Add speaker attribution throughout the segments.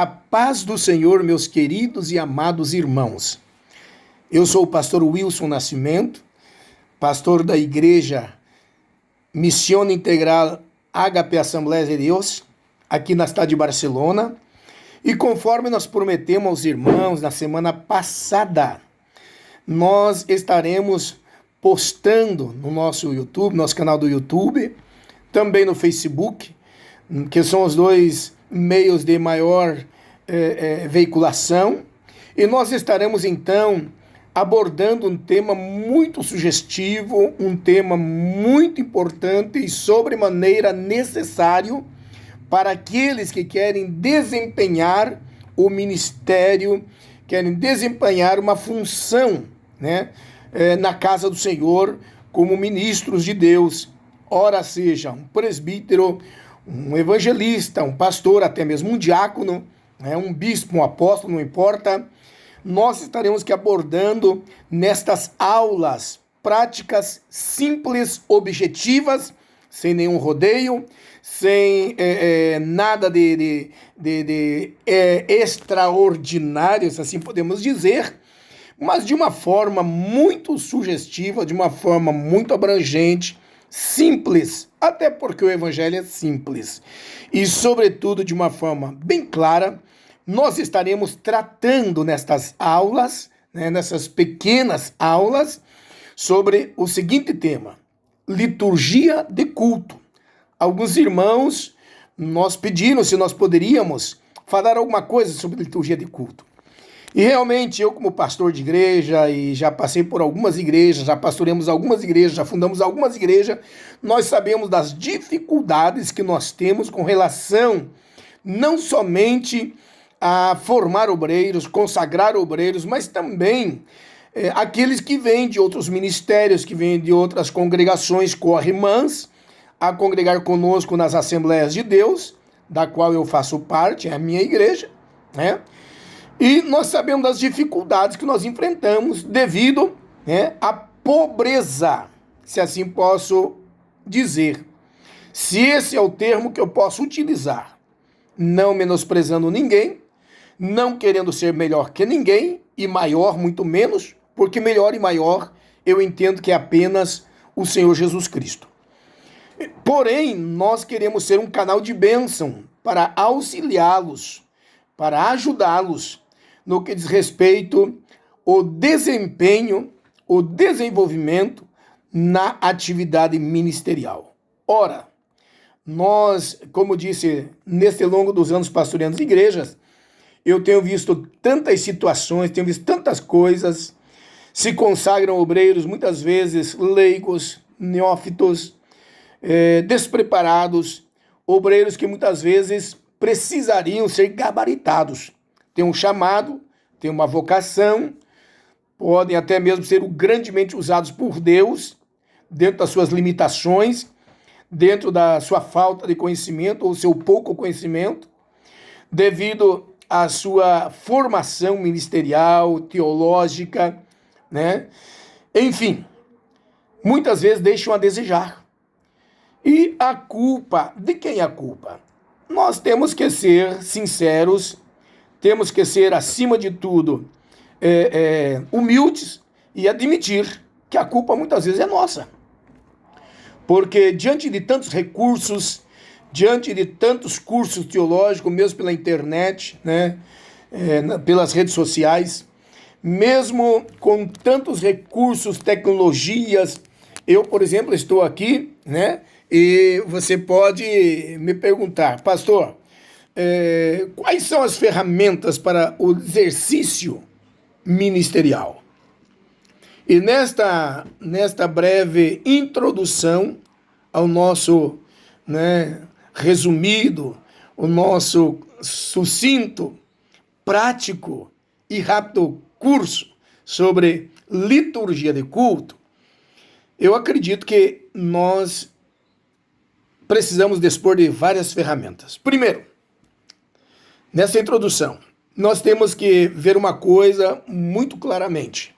Speaker 1: A paz do Senhor, meus queridos e amados irmãos. Eu sou o pastor Wilson Nascimento, pastor da igreja Missão Integral Ágape Assembleia de Deus, aqui na cidade de Barcelona. E conforme nós prometemos aos irmãos na semana passada, nós estaremos postando no nosso YouTube, nosso canal do YouTube, também no Facebook, que são os dois meios de maior veiculação, e nós estaremos então abordando um tema muito sugestivo, um tema muito importante e sobremaneira necessário para aqueles que querem desempenhar o ministério, querem desempenhar uma função, na casa do Senhor como ministros de Deus, ora seja um presbítero, um evangelista, um pastor, até mesmo um diácono, um bispo, um apóstolo, não importa. Nós estaremos aqui abordando nestas aulas práticas simples, objetivas, sem nenhum rodeio, sem nada de extraordinário, se assim podemos dizer, mas de uma forma muito sugestiva, de uma forma muito abrangente, simples, até porque o evangelho é simples. E, sobretudo, de uma forma bem clara, nós estaremos tratando nestas aulas, nessas pequenas aulas, sobre o seguinte tema: liturgia de culto. Alguns irmãos nós pediram se nós poderíamos falar alguma coisa sobre liturgia de culto. E realmente eu, como pastor de igreja, e já passei por algumas igrejas, já pastoremos algumas igrejas, já fundamos algumas igrejas, nós sabemos das dificuldades que nós temos com relação não somente a formar obreiros, consagrar obreiros, mas também aqueles que vêm de outros ministérios, que vêm de outras congregações co-irmãs, a congregar conosco nas Assembleias de Deus, da qual eu faço parte, é a minha igreja, E nós sabemos das dificuldades que nós enfrentamos devido à pobreza, se assim posso dizer. Se esse é o termo que eu posso utilizar, não menosprezando ninguém, não querendo ser melhor que ninguém, e maior muito menos, porque melhor e maior eu entendo que é apenas o Senhor Jesus Cristo. Porém, nós queremos ser um canal de bênção para auxiliá-los, para ajudá-los no que diz respeito ao desempenho, o desenvolvimento na atividade ministerial. Ora, nós, como disse, nesse longo dos anos pastoreando igrejas, eu tenho visto tantas situações, tenho visto tantas coisas, se consagram obreiros, muitas vezes leigos, neófitos, despreparados, obreiros que muitas vezes precisariam ser gabaritados. Tem um chamado, tem uma vocação, podem até mesmo ser grandemente usados por Deus, dentro das suas limitações, dentro da sua falta de conhecimento ou seu pouco conhecimento, devido à sua formação ministerial, teológica, Enfim, muitas vezes deixam a desejar. E a culpa, de quem é a culpa? Nós temos que ser sinceros, temos que ser, acima de tudo, humildes e admitir que a culpa muitas vezes é nossa. Porque diante de tantos recursos, diante de tantos cursos teológicos, mesmo pela internet, pelas redes sociais, mesmo com tantos recursos, tecnologias, eu, por exemplo, estou aqui, e você pode me perguntar, pastor, quais são as ferramentas para o exercício ministerial? E nesta breve introdução ao nosso resumido, o nosso sucinto, prático e rápido curso sobre liturgia de culto, eu acredito que nós precisamos dispor de várias ferramentas. Primeiro, nessa introdução, nós temos que ver uma coisa muito claramente.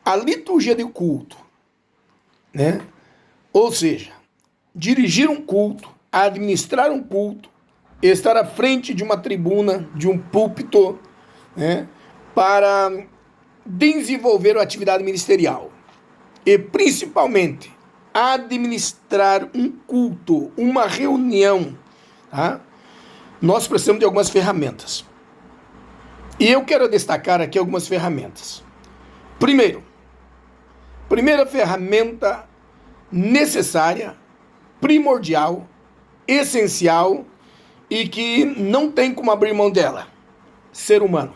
Speaker 1: A liturgia de culto, ou seja, dirigir um culto, administrar um culto, estar à frente de uma tribuna, de um púlpito, né, para desenvolver a atividade ministerial e principalmente administrar um culto, uma reunião, tá? Nós precisamos de algumas ferramentas. E eu quero destacar aqui algumas ferramentas. Primeira ferramenta necessária, primordial, essencial e que não tem como abrir mão dela. Ser humano.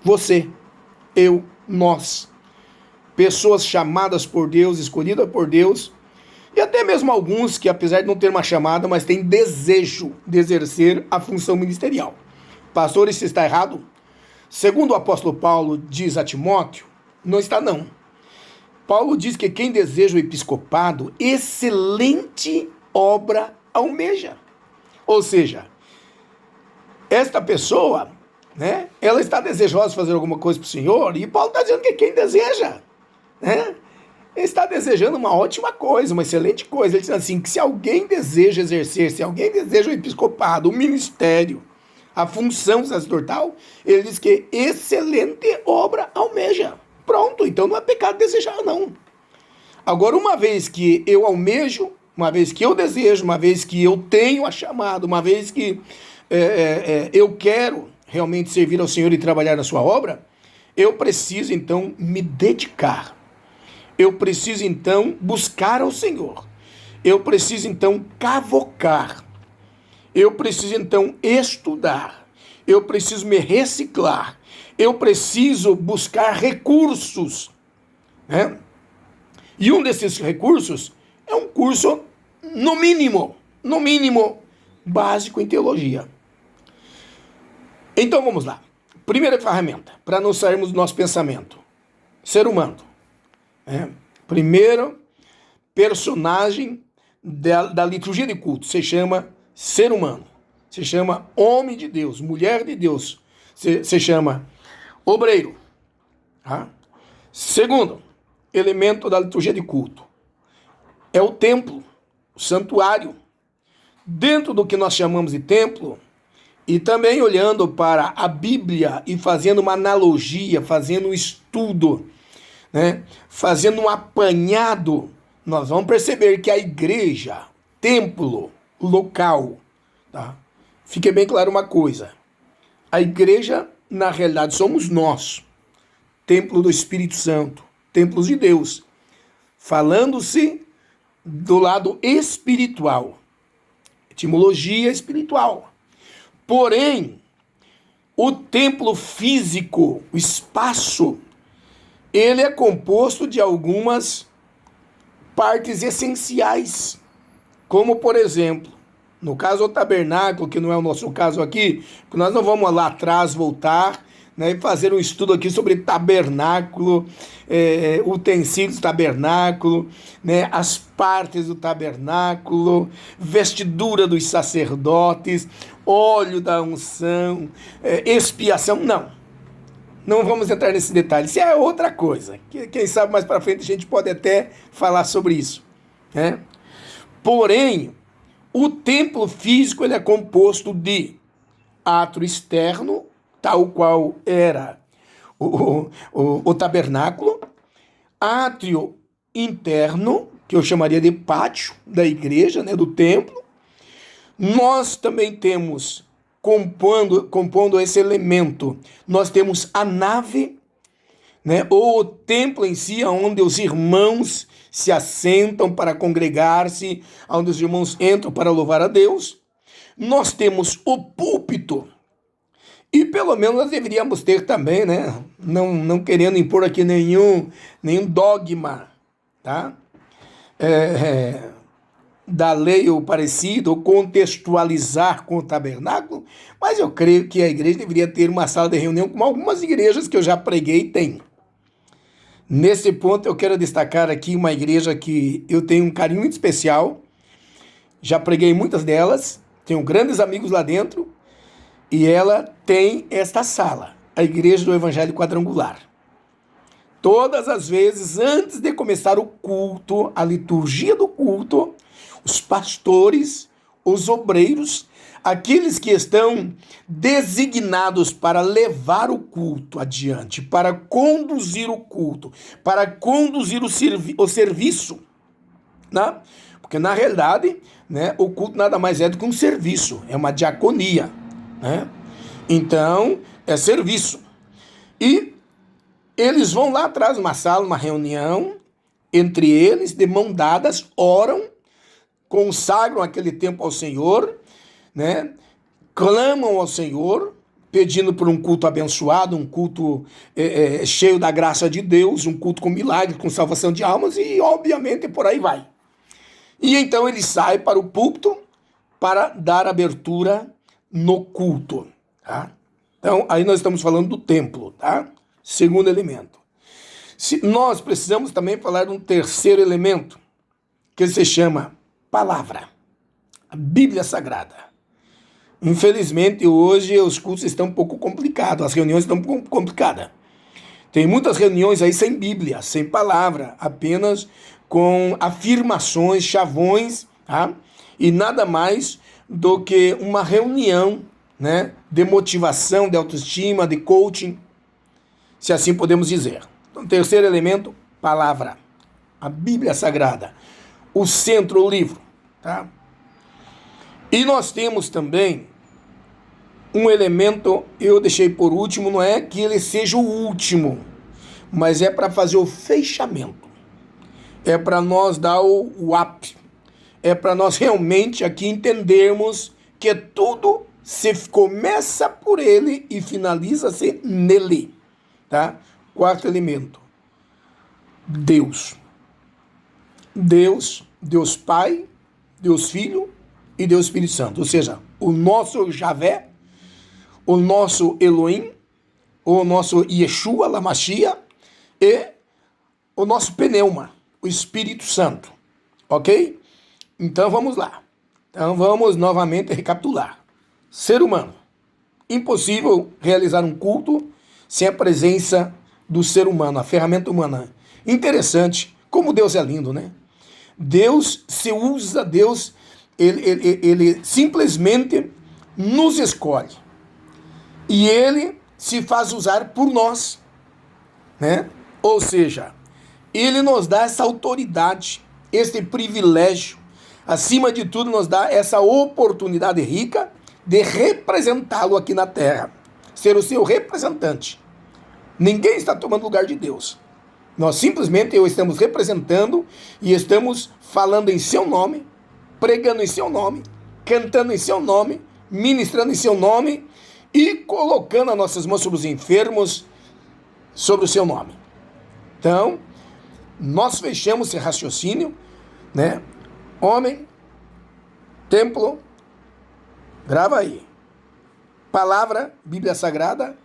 Speaker 1: Você, eu, nós. Pessoas chamadas por Deus, escolhidas por Deus, e até mesmo alguns que, apesar de não ter uma chamada, mas têm desejo de exercer a função ministerial. Pastor, isso está errado? Segundo o apóstolo Paulo diz a Timóteo, não está não. Paulo diz que quem deseja o episcopado, excelente obra almeja. Ou seja, esta pessoa, né, ela está desejosa de fazer alguma coisa para o Senhor, e Paulo está dizendo que quem deseja, né, está desejando uma ótima coisa, uma excelente coisa. Ele diz assim, que se alguém deseja exercer, se alguém deseja o episcopado, o ministério, a função sacerdotal, ele diz que excelente obra almeja. Pronto, então não é pecado desejar, não. Agora, uma vez que eu almejo, uma vez que eu desejo, uma vez que eu tenho a chamada, uma vez que eu quero realmente servir ao Senhor e trabalhar na sua obra, eu preciso, então, me dedicar. Eu preciso, então, buscar ao Senhor. Eu preciso, então, cavocar. Eu preciso, então, estudar. Eu preciso me reciclar. Eu preciso buscar recursos, né? E um desses recursos é um curso, no mínimo, básico em teologia. Então, vamos lá. Primeira ferramenta, para não sairmos do nosso pensamento. Ser humano. Primeiro personagem da liturgia de culto se chama ser humano, se chama homem de Deus, mulher de Deus, se chama obreiro. Tá? Segundo elemento da liturgia de culto é o templo, o santuário. Dentro do que nós chamamos de templo, e também olhando para a Bíblia e fazendo uma analogia, fazendo um estudo, né, fazendo um apanhado, nós vamos perceber que a igreja, templo, local, tá? Fique bem claro uma coisa, a igreja, na realidade, somos nós, templo do Espírito Santo, templos de Deus, falando-se do lado espiritual, etimologia espiritual. Porém, o templo físico, o espaço, ele é composto de algumas partes essenciais, como, por exemplo, no caso o tabernáculo, que não é o nosso caso aqui, porque nós não vamos lá atrás voltar, né, e fazer um estudo aqui sobre tabernáculo, utensílios do tabernáculo, né, as partes do tabernáculo, vestidura dos sacerdotes, óleo da unção, expiação, não vamos entrar nesse detalhe, isso é outra coisa, quem sabe mais para frente a gente pode até falar sobre isso, né? Porém, o templo físico ele é composto de átrio externo, tal qual era o tabernáculo, átrio interno, que eu chamaria de pátio da igreja, né, do templo. Nós também temos, compondo esse elemento, nós temos a nave, né, ou o templo em si, onde os irmãos se assentam para congregar-se, onde os irmãos entram para louvar a Deus. Nós temos o púlpito, e pelo menos nós deveríamos ter também, né, não querendo impor aqui nenhum dogma, tá? Da lei ou parecido, ou contextualizar com o tabernáculo, mas eu creio que a igreja deveria ter uma sala de reunião, como algumas igrejas que eu já preguei têm. Nesse ponto eu quero destacar aqui uma igreja que eu tenho um carinho muito especial, já preguei muitas delas, tenho grandes amigos lá dentro, e ela tem esta sala, a Igreja do Evangelho Quadrangular. Todas as vezes, antes de começar o culto, a liturgia do culto, os pastores, os obreiros, aqueles que estão designados para levar o culto adiante, para conduzir o culto, para conduzir o serviço, né? Porque na realidade, né, o culto nada mais é do que um serviço, é uma diaconia, né? Então, é serviço. E eles vão lá atrás, numa sala, uma reunião, entre eles, de mão dadas, oram, consagram aquele tempo ao Senhor, né? Clamam ao Senhor, pedindo por um culto abençoado, um culto cheio da graça de Deus, um culto com milagre, com salvação de almas, e obviamente por aí vai. E então ele sai para o púlpito para dar abertura no culto, tá? Então, aí nós estamos falando do templo, tá? Segundo elemento. Nós precisamos também falar de um terceiro elemento, que se chama palavra, a Bíblia Sagrada. Infelizmente, hoje os cultos estão um pouco complicados, as reuniões estão um pouco complicadas. Tem muitas reuniões aí sem Bíblia, sem palavra, apenas com afirmações, chavões, tá? E nada mais do que uma reunião, né, de motivação, de autoestima, de coaching, se assim podemos dizer. Então, terceiro elemento, palavra, a Bíblia Sagrada, o centro, o livro, tá? E nós temos também um elemento, eu deixei por último, não é que ele seja o último, mas é para fazer o fechamento, é para nós dar o up, é para nós realmente aqui entendermos que tudo se começa por ele e finaliza-se nele, tá? Quarto elemento, Deus. Deus Pai, Deus Filho e Deus Espírito Santo. Ou seja, o nosso Javé, o nosso Elohim, o nosso Yeshua, Lamashia e o nosso Pneuma, o Espírito Santo. Ok? Então vamos lá. Então vamos novamente recapitular. Ser humano. Impossível realizar um culto sem a presença do ser humano, a ferramenta humana. Interessante, como Deus é lindo, né? Deus se usa, Deus, ele simplesmente nos escolhe. E ele se faz usar por nós, né? Ou seja, ele nos dá essa autoridade, esse privilégio, acima de tudo nos dá essa oportunidade rica de representá-lo aqui na terra, ser o seu representante. Ninguém está tomando lugar de Deus. Nós simplesmente estamos representando e estamos falando em seu nome, pregando em seu nome, cantando em seu nome, ministrando em seu nome e colocando as nossas mãos sobre os enfermos, sobre o seu nome. Então, nós fechamos esse raciocínio, né? Homem, templo, grava aí. Palavra, Bíblia Sagrada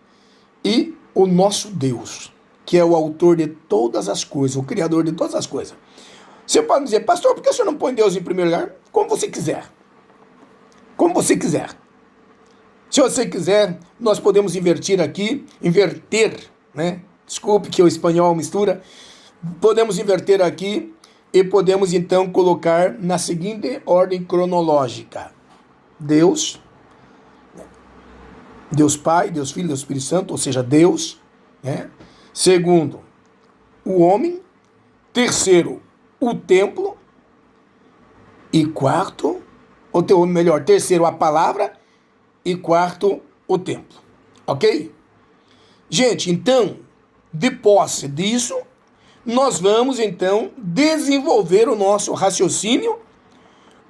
Speaker 1: e o nosso Deus, que é o autor de todas as coisas, o criador de todas as coisas. Você pode dizer, pastor, por que o senhor não põe Deus em primeiro lugar? Como você quiser. Como você quiser. Se você quiser, nós podemos inverter, né? Desculpe que o espanhol mistura. Podemos inverter aqui e podemos então colocar na seguinte ordem cronológica. Deus Pai, Deus Filho, Deus Espírito Santo, ou seja, Deus, né? Segundo, o homem. Terceiro, o templo. E quarto, terceiro, a palavra. E quarto, o templo. Ok? Gente, então, de posse disso, nós vamos então desenvolver o nosso raciocínio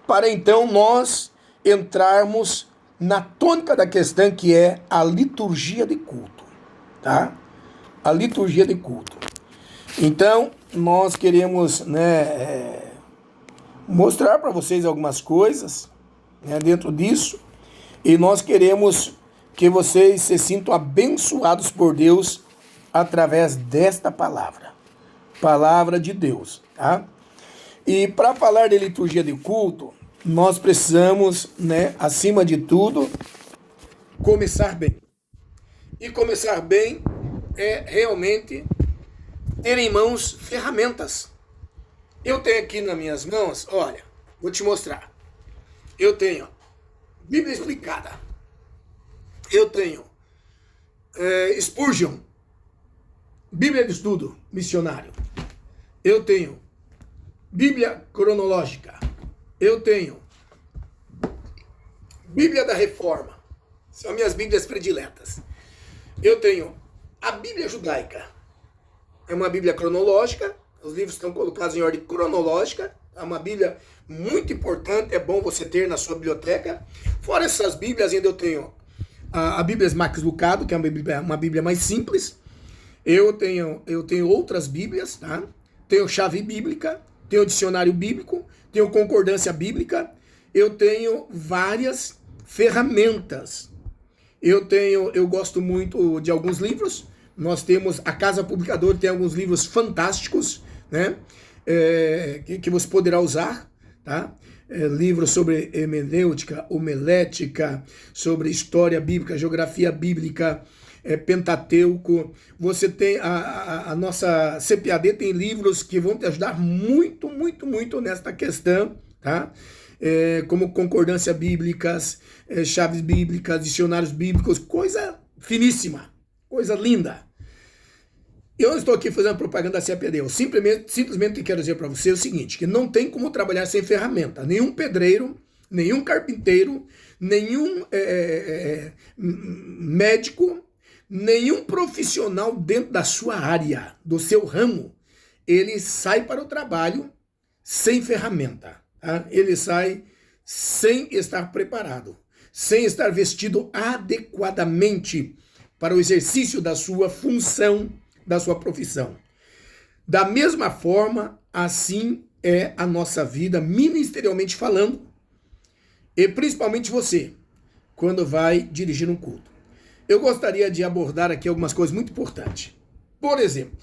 Speaker 1: para então nós entrarmos na tônica da questão, que é a liturgia de culto, tá? A liturgia de culto. Então, nós queremos, né, mostrar para vocês algumas coisas, né, dentro disso, e nós queremos que vocês se sintam abençoados por Deus através desta palavra de Deus, tá? E para falar de liturgia de culto, nós precisamos, né, acima de tudo, começar bem. E começar bem é realmente ter em mãos ferramentas. Eu tenho aqui nas minhas mãos, olha, vou te mostrar. Eu tenho Bíblia Explicada. Eu tenho Spurgeon, Bíblia de Estudo Missionário. Eu tenho Bíblia Cronológica. Eu tenho Bíblia da Reforma. São minhas Bíblias prediletas. Eu tenho a Bíblia Judaica. É uma Bíblia cronológica. Os livros estão colocados em ordem cronológica. É uma Bíblia muito importante. É bom você ter na sua biblioteca. Fora essas Bíblias, ainda eu tenho a Bíblia Max Lucado, que é uma Bíblia mais simples. Eu tenho outras Bíblias, tá? Tenho chave bíblica, tenho dicionário bíblico, tenho concordância bíblica. Eu tenho várias ferramentas. Eu gosto muito de alguns livros. Nós temos, a Casa Publicadora tem alguns livros fantásticos, né? Que você poderá usar, tá? Livros sobre hermenêutica, homilética, sobre história bíblica, geografia bíblica, Pentateuco. Você tem, a nossa CPAD tem livros que vão te ajudar muito, muito, muito nesta questão, tá? Como concordância bíblicas, chaves bíblicas, dicionários bíblicos, coisa finíssima, coisa linda. Eu não estou aqui fazendo propaganda da CPAD, eu simplesmente quero dizer para você o seguinte, que não tem como trabalhar sem ferramenta. Nenhum pedreiro, nenhum carpinteiro, nenhum médico, nenhum profissional dentro da sua área, do seu ramo, ele sai para o trabalho sem ferramenta. Tá? Ele sai sem estar preparado, sem estar vestido adequadamente para o exercício da sua função, da sua profissão. Da mesma forma, assim é a nossa vida, ministerialmente falando, e principalmente você, quando vai dirigir um culto. Eu gostaria de abordar aqui algumas coisas muito importantes. Por exemplo,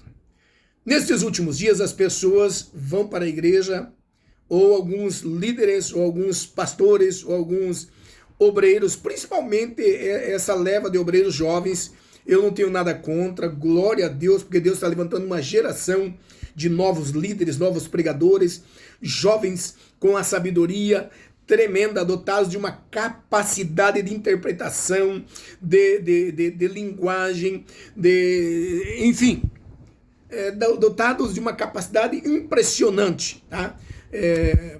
Speaker 1: nesses últimos dias as pessoas vão para a igreja, ou alguns líderes, ou alguns pastores, ou alguns obreiros, principalmente essa leva de obreiros jovens. Eu não tenho nada contra, glória a Deus, porque Deus está levantando uma geração de novos líderes, novos pregadores, jovens com a sabedoria tremenda, dotados de uma capacidade de interpretação, de linguagem, enfim, dotados de uma capacidade impressionante, tá?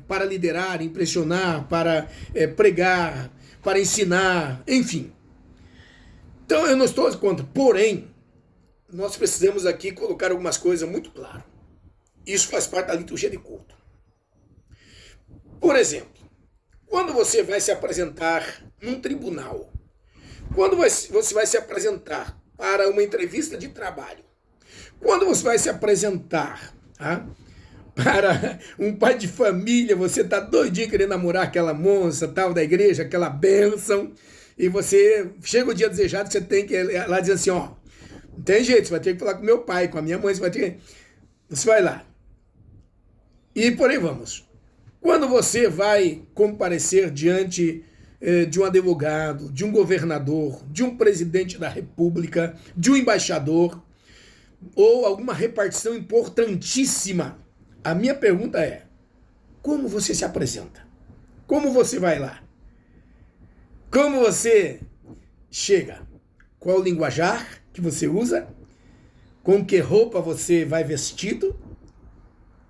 Speaker 1: Para liderar, impressionar, para pregar, para ensinar, enfim. Então eu não estou contra, porém, nós precisamos aqui colocar algumas coisas muito claras. Isso faz parte da liturgia de culto. Por exemplo, quando você vai se apresentar num tribunal, quando você vai se apresentar para uma entrevista de trabalho, quando você vai se apresentar para um pai de família, você está doidinho querendo namorar aquela moça tal da igreja, aquela bênção, e você chega o dia desejado, você tem que ir lá dizer assim, ó, não tem jeito, você vai ter que falar com meu pai, com a minha mãe, você vai lá. E por aí vamos. Quando você vai comparecer diante de um advogado, de um governador, de um presidente da república, de um embaixador, ou alguma repartição importantíssima, a minha pergunta é, como você se apresenta? Como você vai lá? Como você chega? Qual o linguajar que você usa? Com que roupa você vai vestido?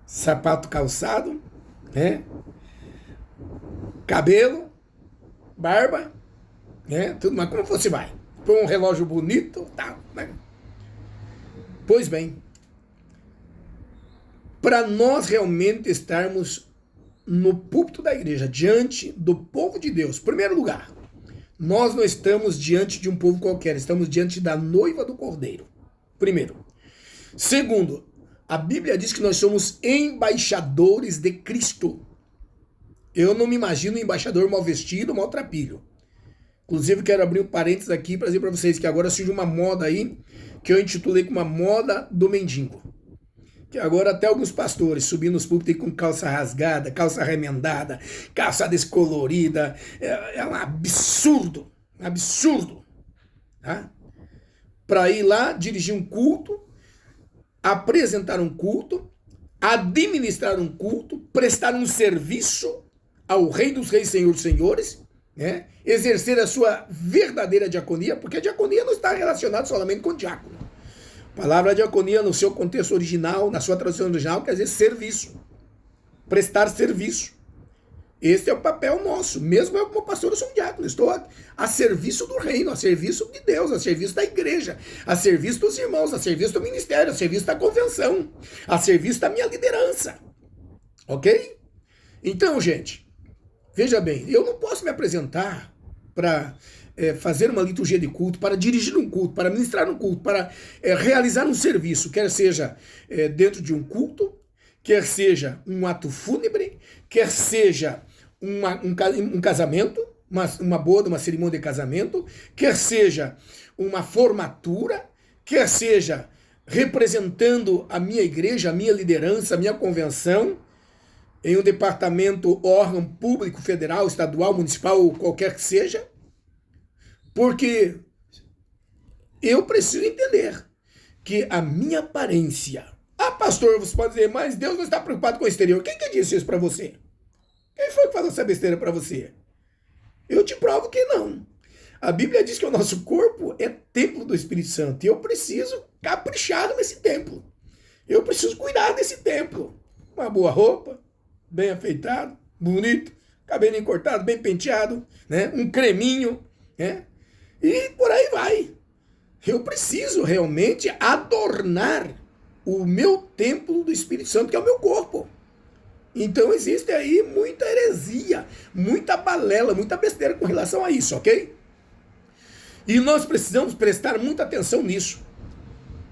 Speaker 1: Sapato calçado? Né? Cabelo? Barba? Né? Tudo, mas como você vai? Com um relógio bonito? Tal, né? Pois bem, para nós realmente estarmos no púlpito da igreja, diante do povo de Deus, em primeiro lugar, nós não estamos diante de um povo qualquer, estamos diante da noiva do Cordeiro. Primeiro. Segundo, a Bíblia diz que nós somos embaixadores de Cristo. Eu não me imagino um embaixador mal vestido, mal trapilho. Inclusive, quero abrir um parênteses aqui para dizer para vocês que agora surge uma moda aí, que eu intitulei como a moda do mendigo. Que agora até alguns pastores subindo nos púlpitos com calça rasgada, calça remendada, calça descolorida. É um absurdo, tá? Para ir lá, dirigir um culto, apresentar um culto, administrar um culto, prestar um serviço ao Rei dos Reis, Senhor dos Senhores, né? Exercer a sua verdadeira diaconia, porque a diaconia não está relacionada somente com diácono. A palavra diaconia, no seu contexto original, na sua tradução original, quer dizer serviço, prestar serviço. Esse é o papel nosso. Mesmo eu, como pastor, eu sou um diácono. Estou a serviço do reino, a serviço de Deus, a serviço da igreja, a serviço dos irmãos, a serviço do ministério, a serviço da convenção, a serviço da minha liderança. Ok? Então, gente, veja bem, eu não posso me apresentar para fazer uma liturgia de culto, para dirigir um culto, para ministrar um culto, para realizar um serviço, quer seja dentro de um culto, quer seja um ato fúnebre, quer seja um casamento, uma boda, uma cerimônia de casamento, quer seja uma formatura, quer seja representando a minha igreja, a minha liderança, a minha convenção, em um departamento, órgão público, federal, estadual, municipal, ou qualquer que seja, porque eu preciso entender que a minha aparência... Ah, pastor, você pode dizer, mas Deus não está preocupado com o exterior. Quem que disse isso para você? Quem foi que falou essa besteira para você? Eu te provo que não. A Bíblia diz que o nosso corpo é templo do Espírito Santo. E eu preciso caprichar nesse templo. Eu preciso cuidar desse templo. Uma boa roupa, bem afeitado, bonito, cabelinho cortado, bem penteado, né? Um creminho, né? E por aí vai. Eu preciso realmente adornar o meu templo do Espírito Santo, que é o meu corpo. Então existe aí muita heresia, muita balela, muita besteira com relação a isso, ok? E nós precisamos prestar muita atenção nisso,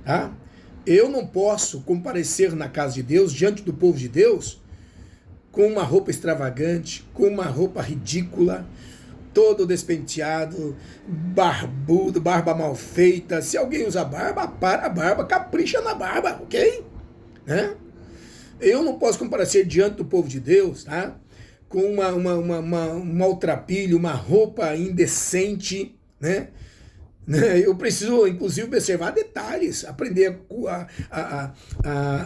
Speaker 1: tá? Eu não posso comparecer na casa de Deus, diante do povo de Deus, com uma roupa extravagante, com uma roupa ridícula, todo despenteado, barbudo, barba mal feita. Se alguém usa barba, para a barba, capricha na barba, ok? Né? Eu não posso comparecer diante do povo de Deus, tá? Com um maltrapilho, uma roupa indecente, né? Eu preciso, inclusive, observar detalhes, aprender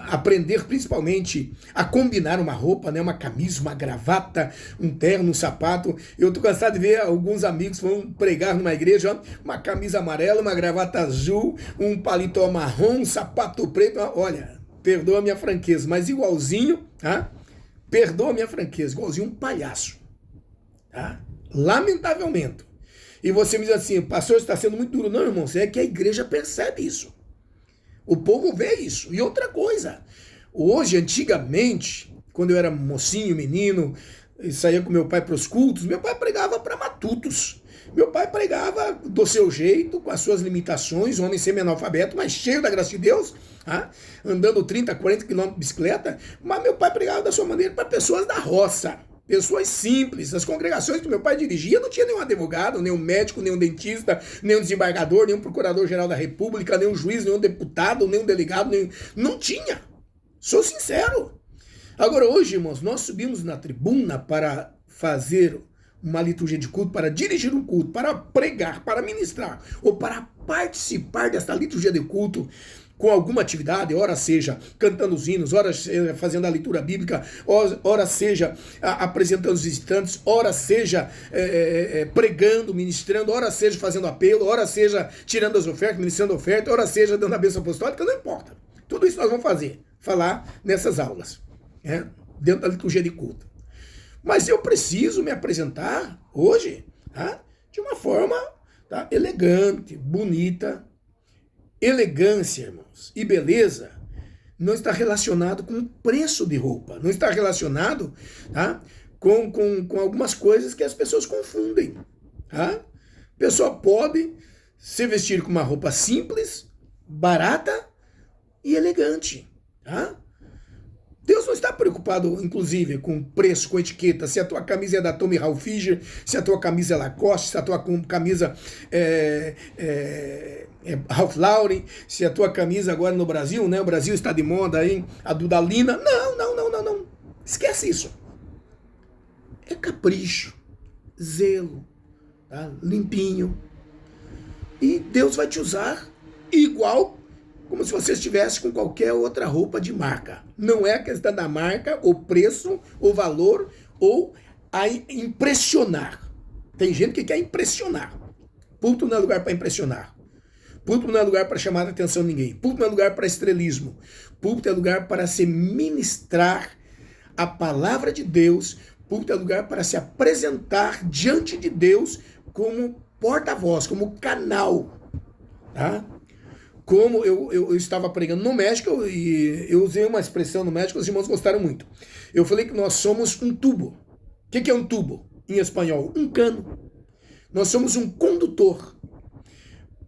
Speaker 1: aprender principalmente a combinar uma roupa, né? Uma camisa, uma gravata, um terno, um sapato. Eu estou cansado de ver alguns amigos que vão pregar numa igreja, uma camisa amarela, uma gravata azul, um paletó marrom, um sapato preto. Olha, perdoa a minha franqueza, mas igualzinho, tá? Perdoa a minha franqueza, igualzinho um palhaço, tá? Lamentavelmente. E você me diz assim, pastor, está sendo muito duro. Não, irmão, é que a igreja percebe isso. O povo vê isso. E outra coisa, hoje, antigamente, quando eu era mocinho, menino, e saía com meu pai para os cultos, meu pai pregava para matutos. Meu pai pregava do seu jeito, com as suas limitações, um homem semi-analfabeto, mas cheio da graça de Deus, tá? Andando 30, 40 quilômetros de bicicleta, mas meu pai pregava da sua maneira para pessoas da roça. Pessoas simples. As congregações que meu pai dirigia não tinha nenhum advogado, nenhum médico, nenhum dentista, nenhum desembargador, nenhum procurador-geral da República, nenhum juiz, nenhum deputado, nenhum delegado, nenhum... Não tinha. Sou sincero. Agora, hoje, irmãos, nós subimos na tribuna para fazer uma liturgia de culto, para dirigir um culto, para pregar, para ministrar, ou para participar dessa liturgia de culto com alguma atividade, ora seja cantando os hinos, ora seja fazendo a leitura bíblica, ora seja apresentando os visitantes, ora seja pregando, ministrando, ora seja fazendo apelo, ora seja tirando as ofertas, ministrando oferta, ora seja dando a bênção apostólica, não importa. Tudo isso nós vamos falar nessas aulas, né, dentro da liturgia de culto. Mas eu preciso me apresentar hoje, tá, de uma forma, tá, elegante, bonita. Elegância, irmãos, e beleza não está relacionado com o preço de roupa, não está relacionado, tá, com algumas coisas que as pessoas confundem. Tá? A pessoa pode se vestir com uma roupa simples, barata e elegante. Tá? Deus não está preocupado, inclusive, com preço, com etiqueta, se a tua camisa é da Tommy Hilfiger, se a tua camisa é Lacoste, se a tua camisa Ralph Lauren, se a tua camisa agora no Brasil, né? O Brasil está de moda aí, a Dudalina. Não. Esquece isso. É capricho, zelo, tá? Limpinho. E Deus vai te usar igual como se você estivesse com qualquer outra roupa de marca. Não é a questão da marca, o preço, o valor ou a impressionar. Tem gente que quer impressionar. Púlpito não é lugar para impressionar. Púlpito não é lugar para chamar a atenção de ninguém. Púlpito não é lugar para estrelismo. Púlpito é lugar para se ministrar a palavra de Deus. Púlpito é lugar para se apresentar diante de Deus como porta-voz, como canal. Tá? Como eu estava pregando no México, e eu usei uma expressão no México, os irmãos gostaram muito. Eu falei que nós somos um tubo. O que é um tubo em espanhol? Um cano. Nós somos um condutor.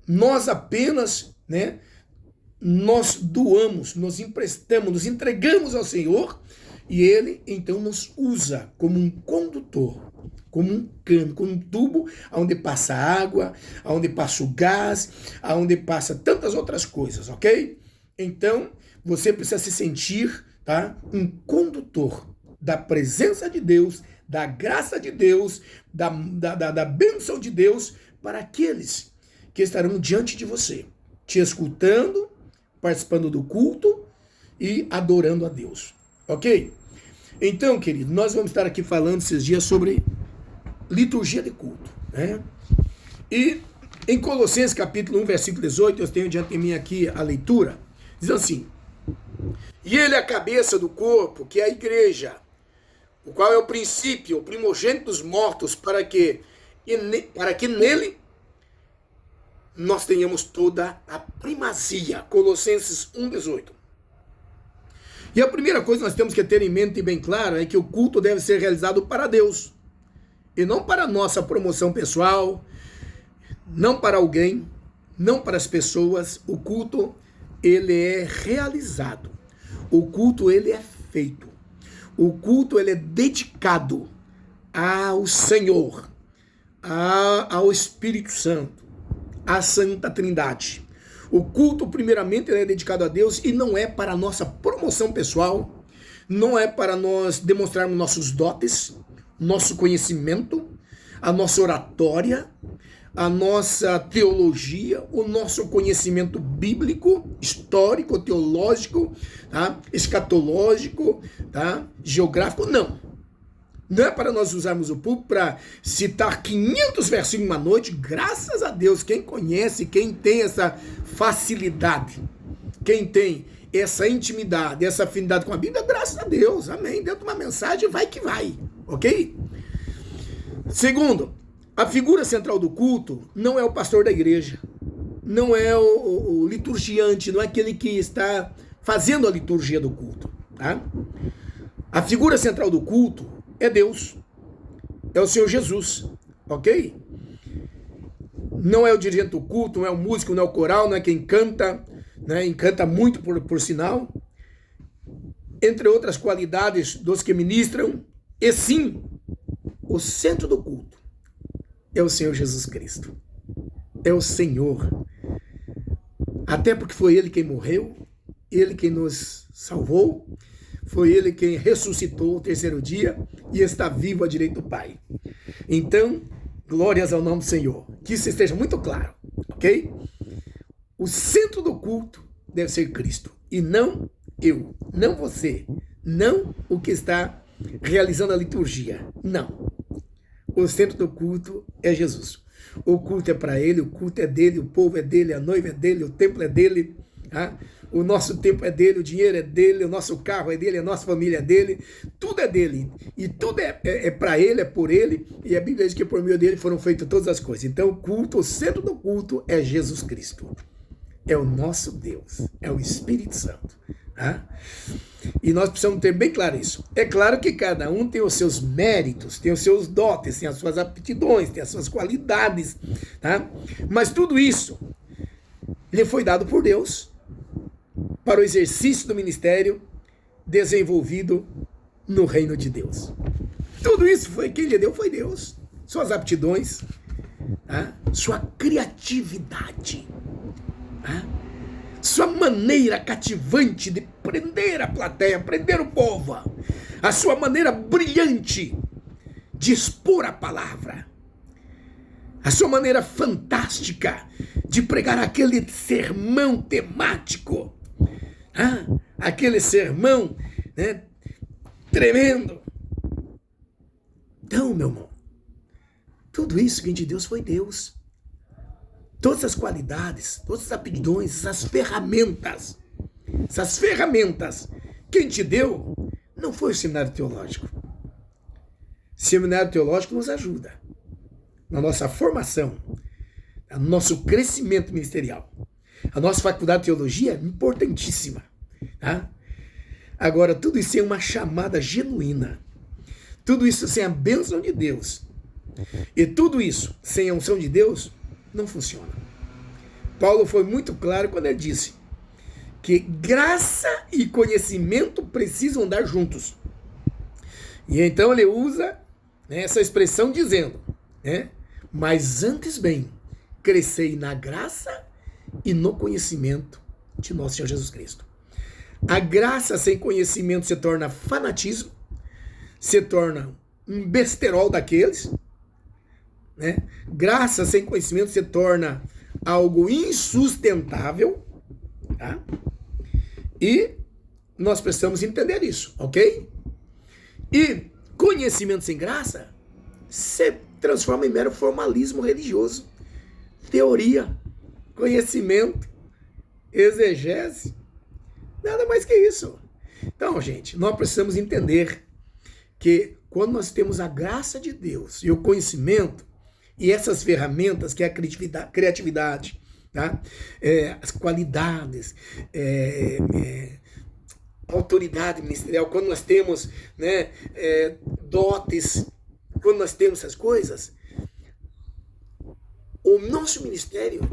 Speaker 1: Nós apenas, nós doamos, nos emprestamos, nos entregamos ao Senhor, e Ele então nos usa como um condutor, como um cano, como um tubo, onde passa água, onde passa o gás, onde passa tantas outras coisas, ok? Então, você precisa se sentir, tá, um condutor da presença de Deus, da graça de Deus, da bênção de Deus para aqueles que estarão diante de você, te escutando, participando do culto e adorando a Deus. Ok? Então, querido, nós vamos estar aqui falando esses dias sobre liturgia de culto. E em Colossenses capítulo 1, versículo 18, eu tenho diante de mim aqui a leitura, diz assim: e ele é a cabeça do corpo, que é a igreja, o qual é o princípio, o primogênito dos mortos, para que nele nós tenhamos toda a primazia. Colossenses 1,18. E a primeira coisa que nós temos que ter em mente bem claro é que o culto deve ser realizado para Deus, e não para nossa promoção pessoal, não para alguém, não para as pessoas. O culto, ele é realizado. O culto, ele é feito. O culto, ele é dedicado ao Senhor, ao Espírito Santo, à Santa Trindade. O culto, primeiramente, ele é dedicado a Deus e não é para a nossa promoção pessoal, não é para nós demonstrarmos nossos dotes, nosso conhecimento, a nossa oratória, a nossa teologia, o nosso conhecimento bíblico, histórico, teológico, tá? Escatológico, tá? Geográfico, não. Não é para nós usarmos o púlpito para citar 500 versículos uma noite. Graças a Deus, quem conhece, quem tem essa facilidade, quem tem essa intimidade, essa afinidade com a Bíblia, graças a Deus, amém. Dentro de uma mensagem, vai que vai, ok? Segundo, a figura central do culto não é o pastor da igreja, não é o liturgiante, não é aquele que está fazendo a liturgia do culto, tá? A figura central do culto é Deus, é o Senhor Jesus, ok? Não é o dirigente do culto, não é o músico, não é o coral, não é quem canta, encanta muito por sinal, entre outras qualidades dos que ministram, e sim, o centro do culto é o Senhor Jesus Cristo, é o Senhor, até porque foi Ele quem morreu, Ele quem nos salvou, foi Ele quem ressuscitou o terceiro dia e está vivo à direita do Pai. Então, glórias ao nome do Senhor. Que isso esteja muito claro, ok? O centro do culto deve ser Cristo e não eu, não você, não o que está realizando a liturgia. Não. O centro do culto é Jesus. O culto é para Ele, o culto é dele, o povo é dele, a noiva é dele, o templo é dele, tá? O nosso tempo é dele, o dinheiro é dele, o nosso carro é dele, a nossa família é dele, tudo é dele, e tudo é para ele, é por ele, e a Bíblia diz que por meio dele foram feitas todas as coisas. Então o culto, o centro do culto é Jesus Cristo, é o nosso Deus, é o Espírito Santo, tá? E nós precisamos ter bem claro isso. É claro que cada um tem os seus méritos, tem os seus dotes, tem as suas aptidões, tem as suas qualidades, tá? Mas tudo isso lhe foi dado por Deus para o exercício do ministério desenvolvido no reino de Deus. Tudo isso foi quem lhe deu, foi Deus. Suas aptidões, tá? Sua criatividade, tá? Sua maneira cativante de prender a plateia, prender o povo, a sua maneira brilhante de expor a palavra, a sua maneira fantástica de pregar aquele sermão temático, aquele sermão, tremendo, Então, meu irmão, tudo isso que vem de Deus foi Deus. Todas as qualidades, todas as aptidões, essas ferramentas quem te deu não foi o seminário teológico. O seminário teológico nos ajuda na nossa formação, no nosso crescimento ministerial. A nossa faculdade de teologia é importantíssima. Tá? Agora, tudo isso é uma chamada genuína. Tudo isso sem a bênção de Deus. E tudo isso sem a unção de Deus não funciona. Paulo foi muito claro quando ele disse que graça e conhecimento precisam andar juntos. E então ele usa essa expressão dizendo, mas antes bem, crescei na graça e no conhecimento de nosso Senhor Jesus Cristo. A graça sem conhecimento se torna fanatismo, se torna um besterol daqueles, Graça sem conhecimento se torna algo insustentável, tá? E nós precisamos entender isso, ok? E conhecimento sem graça se transforma em mero formalismo religioso, teoria, conhecimento, exegese, nada mais que isso. Então, gente, nós precisamos entender que quando nós temos a graça de Deus e o conhecimento, e essas ferramentas, que é a criatividade, tá? As qualidades, autoridade ministerial, quando nós temos dotes, quando nós temos essas coisas, o nosso ministério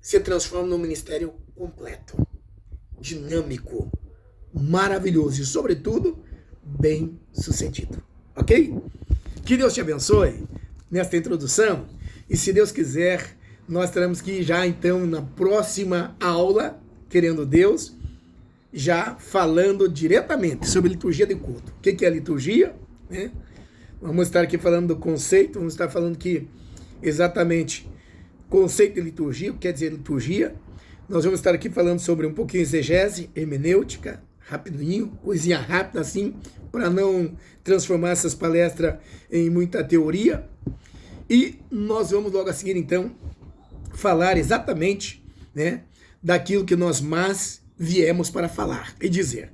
Speaker 1: se transforma num ministério completo, dinâmico, maravilhoso e, sobretudo, bem sucedido. Ok? Que Deus te abençoe nesta introdução, e se Deus quiser, nós teremos que ir já então na próxima aula, querendo Deus, já falando diretamente sobre liturgia de culto. O que é a liturgia? Vamos estar aqui falando do conceito, vamos estar falando aqui exatamente conceito de liturgia, o que quer dizer liturgia. Nós vamos estar aqui falando sobre um pouquinho exegese, hermenêutica, rapidinho, coisinha rápida assim, para não transformar essas palestras em muita teoria. E nós vamos logo a seguir, então, falar exatamente daquilo que nós mais viemos para falar e dizer.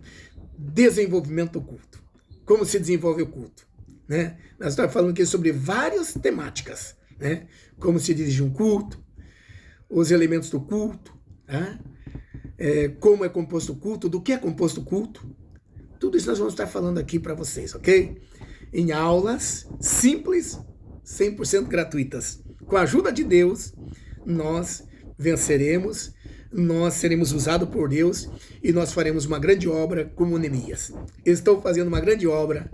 Speaker 1: Desenvolvimento do culto. Como se desenvolve o culto. Nós estamos falando aqui sobre várias temáticas. Como se dirige um culto, os elementos do culto, como é composto o culto, do que é composto o culto. Tudo isso nós vamos estar falando aqui para vocês, ok? Em aulas simples, 100% gratuitas. Com a ajuda de Deus, nós venceremos, nós seremos usados por Deus e nós faremos uma grande obra como Neemias. Estou fazendo uma grande obra